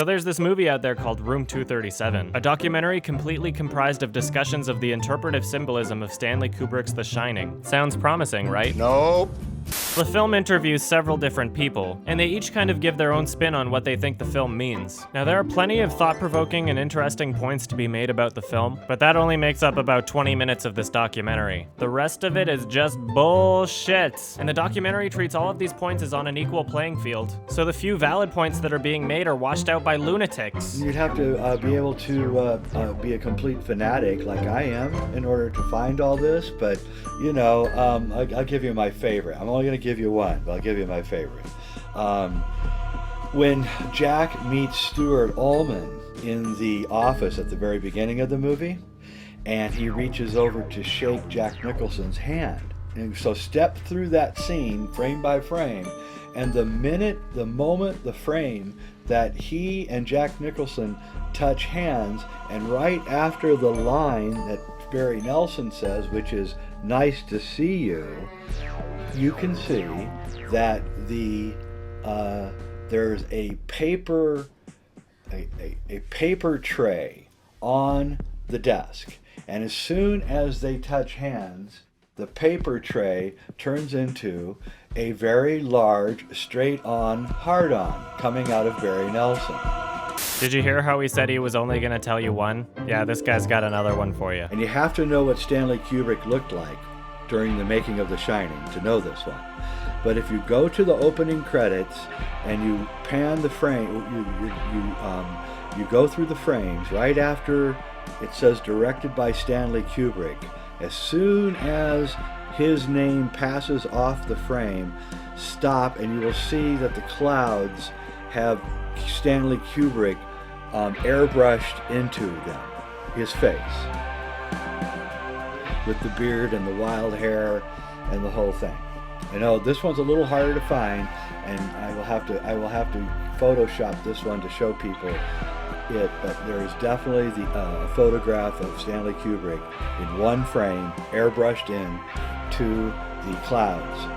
So there's this movie out there called Room 237, a documentary completely comprised of discussions of the interpretive symbolism of Stanley Kubrick's The Shining. Sounds promising, right? Nope. The film interviews several different people, and they each kind of give their own spin on what they think the film means. Now, there are plenty of thought-provoking and interesting points to be made about the film, but that only makes up about 20 minutes of this documentary. The rest of it is just bullshit. And the documentary treats all of these points as on an equal playing field, so the few valid points that are being made are washed out by lunatics. You'd have to be able to be a complete fanatic like I am in order to find all this, but you know, I'll give you my favorite. I'm only going to give you one, but I'll give you my favorite. When Jack meets Stuart Ullman in the office at the very beginning of the movie, and he reaches over to shake Jack Nicholson's hand. And so step through that scene frame by frame, and the moment, the frame that he and Jack Nicholson touch hands, and right after the line that Barry Nelson says, which is "nice to see you," you can see that there's a paper tray on the desk, and as soon as they touch hands, the paper tray turns into a very large straight-on hard-on coming out of Barry Nelson. Did you hear how he said he was only gonna tell you one? Yeah, this guy's got another one for you. And you have to know what Stanley Kubrick looked like during the making of The Shining to know this one. But if you go to the opening credits and you pan the frame, you go through the frames right after it says directed by Stanley Kubrick. As soon as his name passes off the frame, stop, and you will see that the clouds have Stanley Kubrick airbrushed into them, his face, with the beard and the wild hair and the whole thing. I know this one's a little harder to find, and I will have to Photoshop this one to show people it, but there is definitely a photograph of Stanley Kubrick in one frame, airbrushed in to the clouds.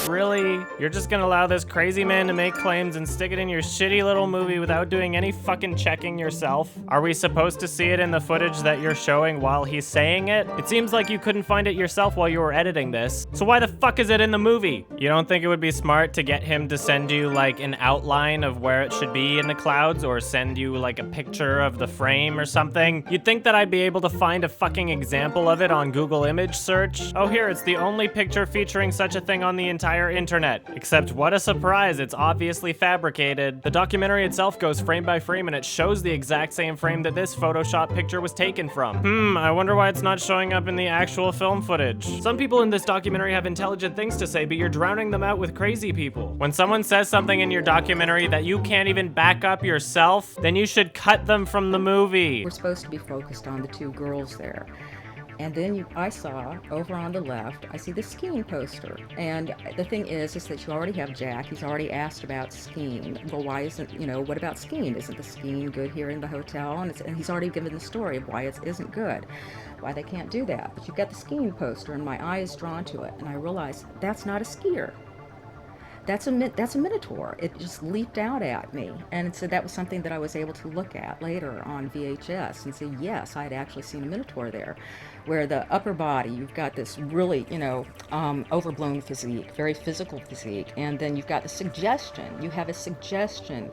Really? You're just gonna allow this crazy man to make claims and stick it in your shitty little movie without doing any fucking checking yourself? Are we supposed to see it in the footage that you're showing while he's saying it? It seems like you couldn't find it yourself while you were editing this. So why the fuck is it in the movie? You don't think it would be smart to get him to send you like an outline of where it should be in the clouds, or send you like a picture of the frame or something? You'd think that I'd be able to find a fucking example of it on Google image search. Oh, here, it's the only picture featuring such a thing on the entire internet. Except what a surprise, it's obviously fabricated. The documentary itself goes frame by frame, and it shows the exact same frame that this Photoshop picture was taken from. I wonder why it's not showing up in the actual film footage. Some people in this documentary have intelligent things to say, but you're drowning them out with crazy people. When someone says something in your documentary that you can't even back up yourself, then you should cut them from the movie. We're supposed to be focused on the two girls there. And then I saw, over on the left, I see the skiing poster. And the thing is that you already have Jack. He's already asked about skiing. Well, why isn't, what about skiing? Isn't the skiing good here in the hotel? And he's already given the story of why it isn't good, why they can't do that. But you've got the skiing poster, and my eye is drawn to it. And I realize that's not a skier. That's a Minotaur. It just leaped out at me. And so that was something that I was able to look at later on VHS and say, yes, I had actually seen a Minotaur there. Where the upper body, you've got this really, overblown physique, very physical physique. And then you've got the suggestion. You have a suggestion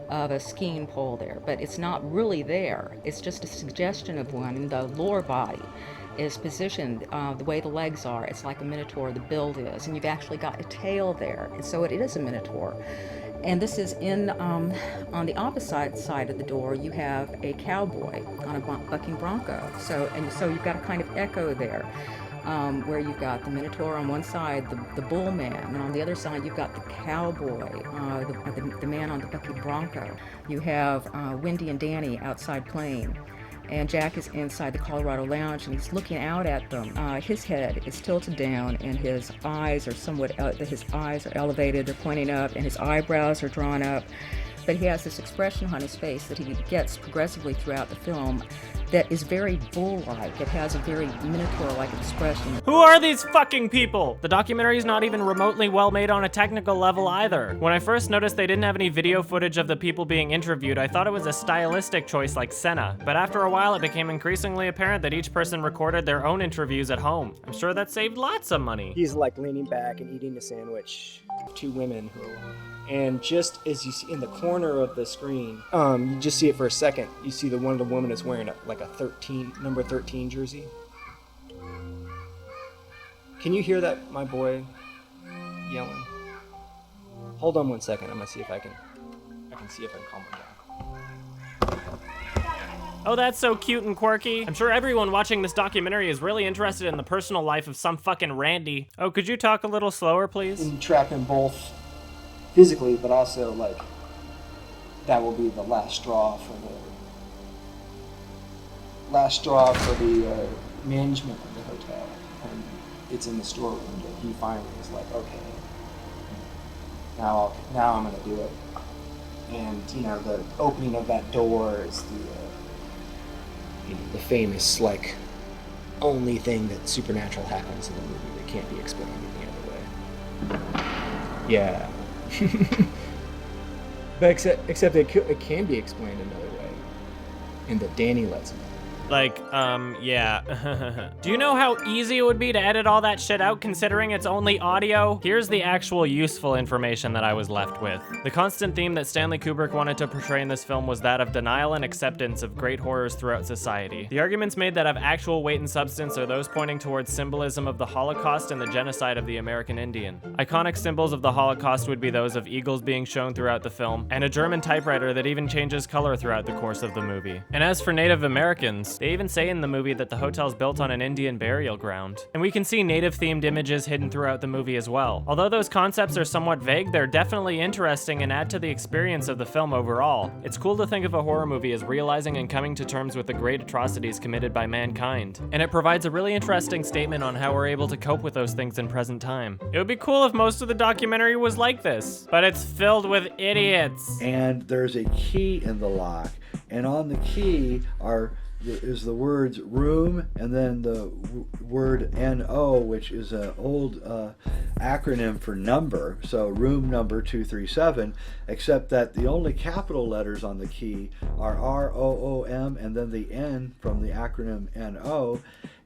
of a skiing pole there, but it's not really there. It's just a suggestion of one. And the lower body is positioned the way the legs are. It's like a Minotaur, the build is, and you've actually got a tail there, and so it is a Minotaur. And this is on the opposite side of the door, you have a cowboy on a bucking bronco. So you've got a kind of echo there, where you've got the Minotaur on one side, the bull man, and on the other side you've got the cowboy, the man on the bucking bronco. You have Wendy and Danny outside playing. And Jack is inside the Colorado Lounge, and he's looking out at them. His head is tilted down, and his eyes are elevated. They're pointing up, and his eyebrows are drawn up. but he has this expression on his face that he gets progressively throughout the film that is very bull-like. It has a very minotaur-like expression. Who are these fucking people? The documentary's not even remotely well made on a technical level either. When I first noticed they didn't have any video footage of the people being interviewed, I thought it was a stylistic choice like Senna. But after a while, it became increasingly apparent that each person recorded their own interviews at home. I'm sure that saved lots of money. He's like leaning back and eating a sandwich. Two women and just as you see in the corner of the screen, you just see it for a second. You see the woman is wearing like a number 13 jersey. Can you hear that, my boy yelling? Hold on one second. I'm gonna see if I can see if I can calm him down. Oh, that's so cute and quirky. I'm sure everyone watching this documentary is really interested in the personal life of some fucking Randy. Oh, could you talk a little slower, please? And you trap him both physically, but also like that will be the last straw for the management of the hotel. And it's in the storeroom that he finally is like, okay, now I'm gonna do it. And you know, the opening of that door is the famous like only thing that supernatural happens in the movie that can't be explained any other way. Yeah. But except it can be explained another way, and that Danny lets him. Like, yeah. Do you know how easy it would be to edit all that shit out considering it's only audio? Here's the actual useful information that I was left with. The constant theme that Stanley Kubrick wanted to portray in this film was that of denial and acceptance of great horrors throughout society. The arguments made that have actual weight and substance are those pointing towards symbolism of the Holocaust and the genocide of the American Indian. Iconic symbols of the Holocaust would be those of eagles being shown throughout the film, and a German typewriter that even changes color throughout the course of the movie. And as for Native Americans, they even say in the movie that the hotel's built on an Indian burial ground. And we can see native-themed images hidden throughout the movie as well. Although those concepts are somewhat vague, they're definitely interesting and add to the experience of the film overall. It's cool to think of a horror movie as realizing and coming to terms with the great atrocities committed by mankind. And it provides a really interesting statement on how we're able to cope with those things in present time. It would be cool if most of the documentary was like this, but it's filled with idiots. And there's a key in the lock, and on the key is the words room and then the word NO, which is an old acronym for number, so room number 237, except that the only capital letters on the key are ROOM and then the N from the acronym NO.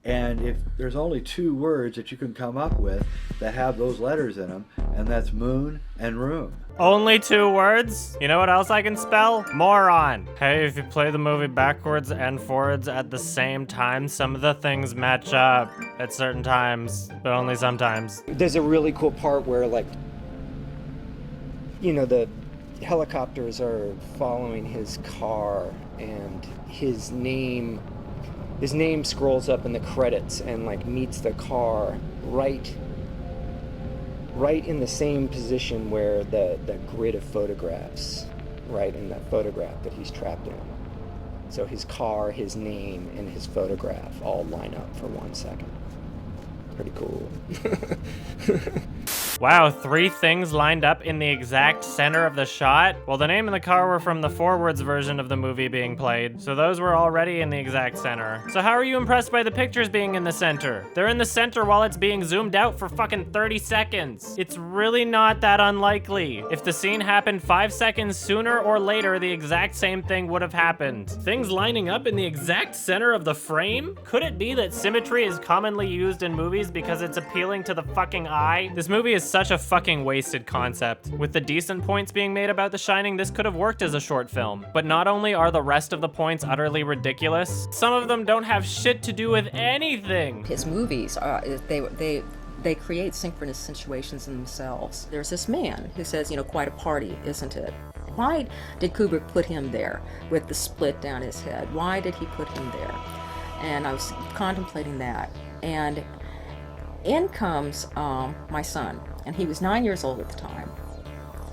And if there's only two words that you can come up with that have those letters in them, and that's moon and room. Only two words? You know what else I can spell? Moron. Hey, if you play the movie backwards and forwards at the same time, some of the things match up at certain times, but only sometimes. There's a really cool part where, like, you know, the helicopters are following his car, and his name scrolls up in the credits and like meets the car right in the same position where the grid of photographs, right in that photograph that he's trapped in. So his car, his name, and his photograph all line up for 1 second. Pretty cool. Wow, 3 things lined up in the exact center of the shot? Well, the name and the car were from the forwards version of the movie being played, so those were already in the exact center. So how are you impressed by the pictures being in the center? They're in the center while it's being zoomed out for fucking 30 seconds. It's really not that unlikely. If the scene happened 5 seconds sooner or later, the exact same thing would have happened. Things lining up in the exact center of the frame? Could it be that symmetry is commonly used in movies because it's appealing to the fucking eye? This movie is such a fucking wasted concept. With the decent points being made about The Shining, this could have worked as a short film. But not only are the rest of the points utterly ridiculous, some of them don't have shit to do with anything. His movies, they create synchronous situations in themselves. There's this man who says, you know, quite a party, isn't it? Why did Kubrick put him there with the split down his head? Why did he put him there? And I was contemplating that. And in comes my son, and he was 9 years old at the time,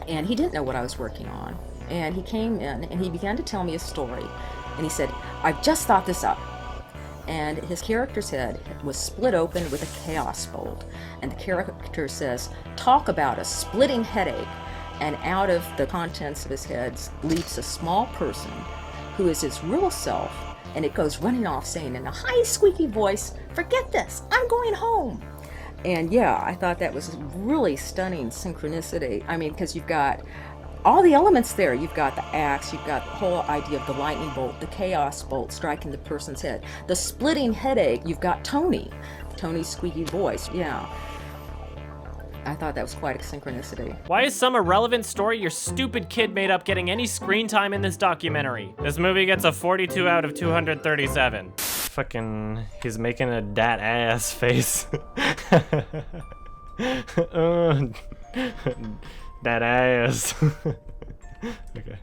and he didn't know what I was working on. And he came in and he began to tell me a story, and he said, "I've just thought this up." And his character's head was split open with a chaos bolt, and the character says, "Talk about a splitting headache." and out of the contents of his head leaps a small person who is his real self, and it goes running off saying in a high squeaky voice, "Forget this, I'm going home." And yeah, I thought that was really stunning synchronicity. I mean, because you've got all the elements there. You've got the axe, you've got the whole idea of the lightning bolt, the chaos bolt striking the person's head, the splitting headache. You've got Tony's squeaky voice. Yeah, I thought that was quite a synchronicity. Why is some irrelevant story your stupid kid made up getting any screen time in this documentary? This movie gets a 42 out of 237. Fucking, he's making a dat ass face. Dat ass. Okay.